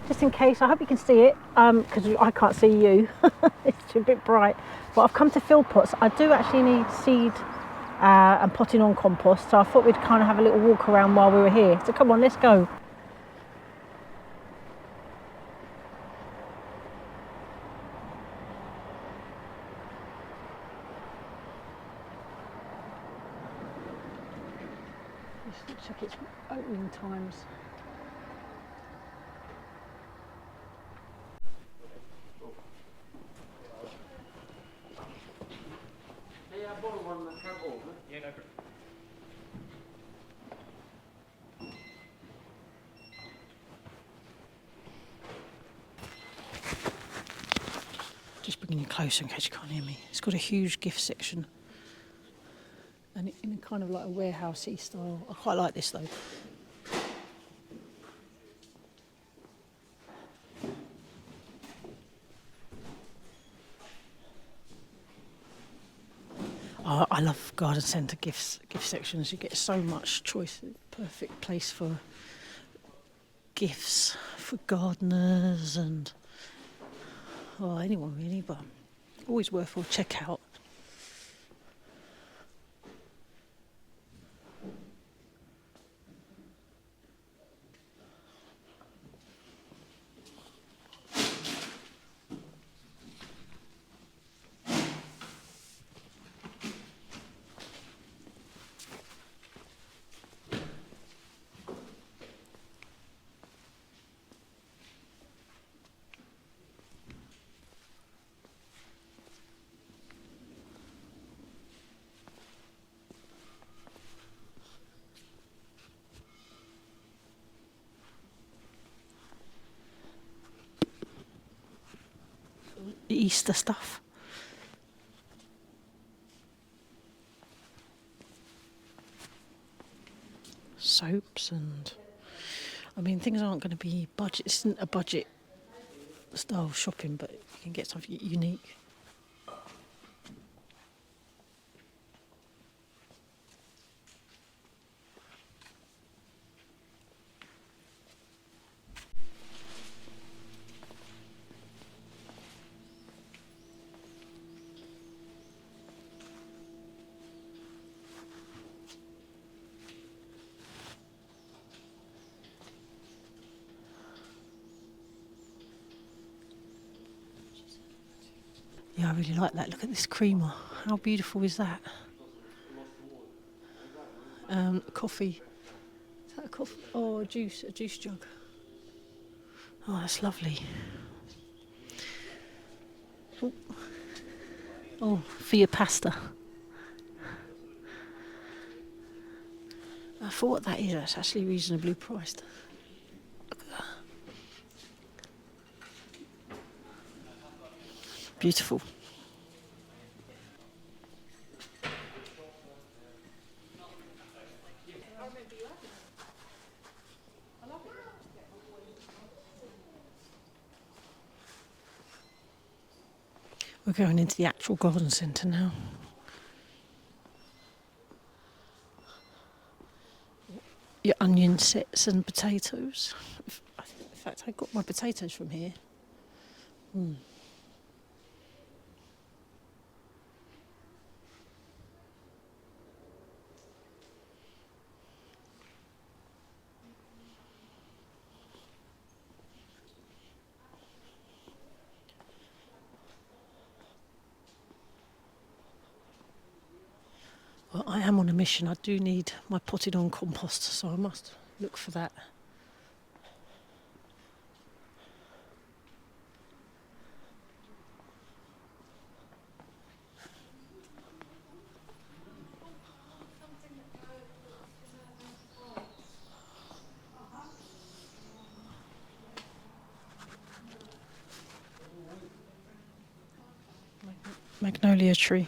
just in case. I hope you can see it, because I can't see you. It's too a bit bright. But I've come to FILLPOTS. I do actually need seed and potting on compost, so I thought we'd kind of have a little walk around while we were here. So come on, let's go. Let's check its opening times. Yeah, go for it. Just bringing you closer in case you can't hear me. It's got a huge gift section, and in a kind of like a warehousey style. I quite like this though. Oh, I love garden centre gift sections. You get so much choice. Perfect place for gifts for gardeners and anyone really, but always worth a check out. Easter stuff. Soaps and things aren't going to be budget. This isn't a budget style shopping, but you can get something unique. Yeah, I really like that. Look at this creamer. How beautiful is that? Coffee. Is that a coffee? Oh, a juice jug. Oh, that's lovely. Oh, for your pasta. For what that is, that's actually reasonably priced. Look at that. Beautiful. We're going into the actual garden centre now. Your onion sets and potatoes. In fact, I got my potatoes from here. Well, I am on a mission. I do need my potted on compost, so I must look for that. Magnolia tree.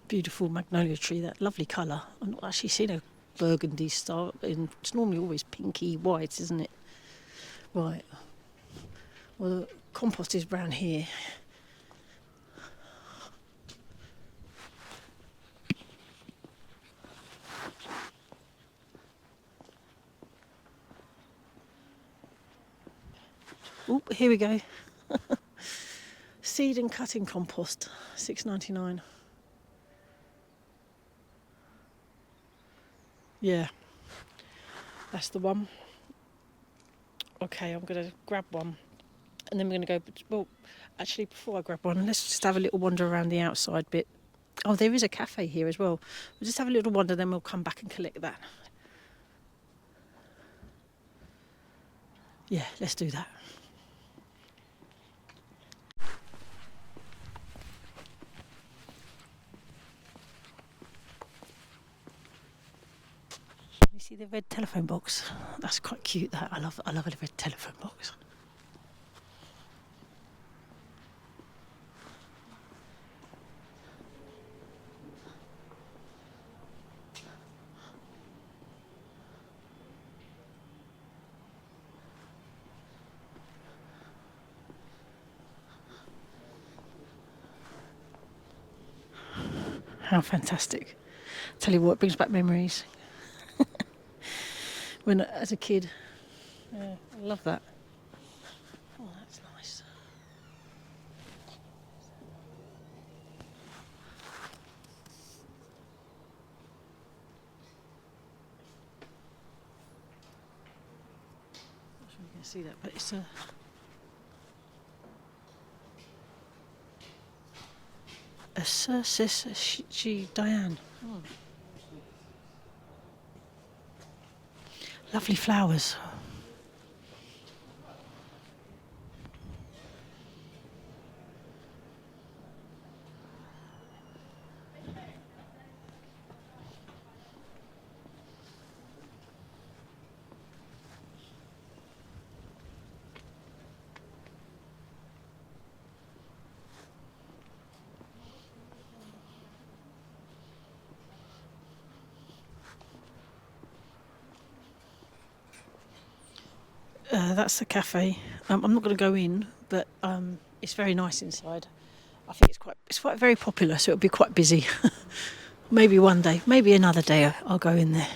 Beautiful magnolia tree, that lovely colour. I've not actually seen a burgundy style, and it's normally always pinky white, isn't it? Right. Well, the compost is round here. Oh, here we go. Seed and cutting compost, $6.99. Yeah, that's the one. Okay, I'm going to grab one, and then we're going to go. Well, actually, before I grab one, let's just have a little wander around the outside bit. Oh, there is a cafe here as well. We'll just have a little wander, then we'll come back and collect that. Yeah, let's do that. You see the red telephone box? That's quite cute. That I love a red telephone box. How fantastic. Tell you what, it brings back memories. When, as a kid. Yeah, I love that. Oh, that's nice. I'm not sure you can see that, but it's a Circe Diane. Oh. Lovely flowers. That's the cafe. I'm not going to go in, but it's very nice inside. I think it's quite very popular, so it'll be quite busy. Maybe one day, maybe another day, I'll go in there.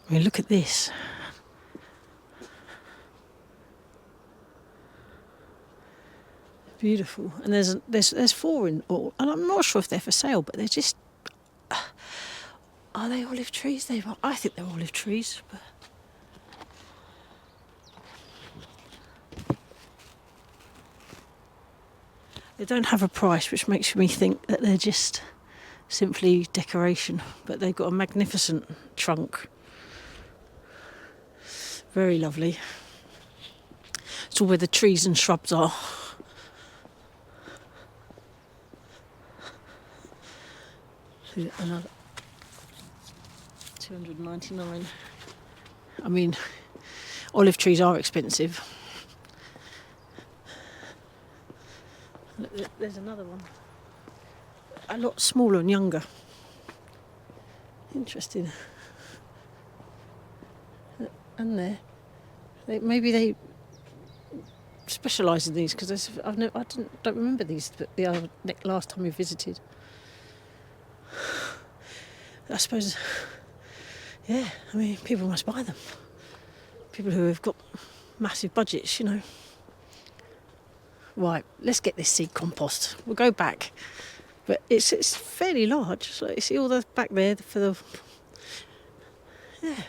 I mean, look at this. Beautiful. And there's four in all, and I'm not sure if they're for sale, but they're just. Are they olive trees? I think they're olive trees, but. They don't have a price, which makes me think that they're just simply decoration, but they've got a magnificent trunk. Very lovely. It's all where the trees and shrubs are. Another $299. I mean, olive trees are expensive. There's another one. A lot smaller and younger. Interesting. And maybe they specialise in these, because I don't remember these the last time we visited. I suppose, yeah, I mean, people must buy them. People who have got massive budgets, you know. Right, let's get this seed compost. We'll go back, but it's fairly large. So you see all the back there for the, yeah,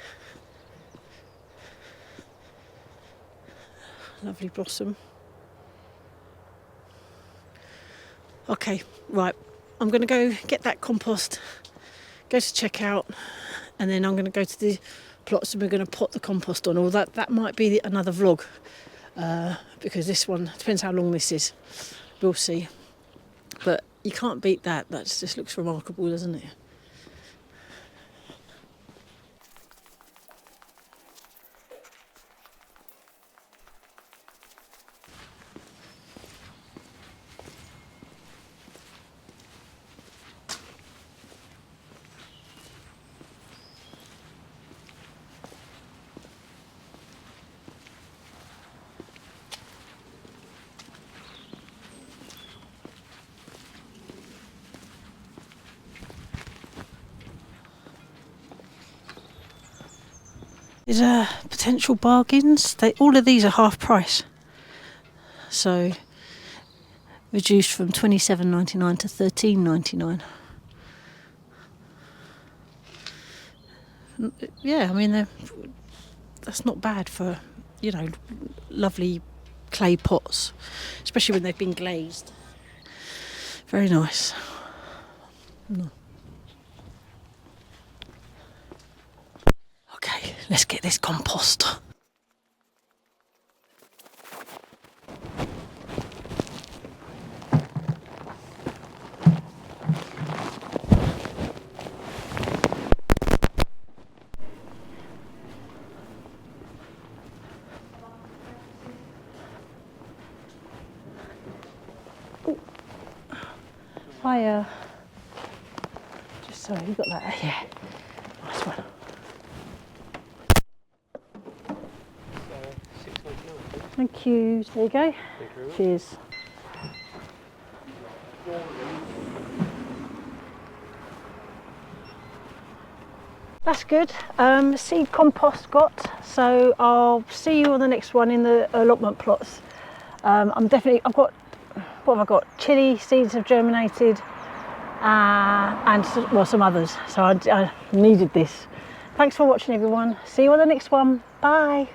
lovely blossom. Okay, right, I'm going to go get that compost, go to checkout, and then I'm going to go to the plots and we're going to pot the compost on. Or that might be another vlog, because this one depends how long this is. We'll see. But you can't beat that. That just looks remarkable, doesn't it? There's potential bargains. All of these are half price, so reduced from $27.99 to $13.99. Yeah, I mean that's not bad for, you know, lovely clay pots, especially when they've been glazed. Very nice. No. Okay, let's get this compost. Hiya. Just sorry, you got that? Yeah. Nice one. Thank you. There you go. Cheers. That's good. Seed compost got. So I'll see you on the next one in the allotment plots. I've got, what have I got? Chili seeds have germinated, and well, some others. So I needed this. Thanks for watching, everyone. See you on the next one. Bye.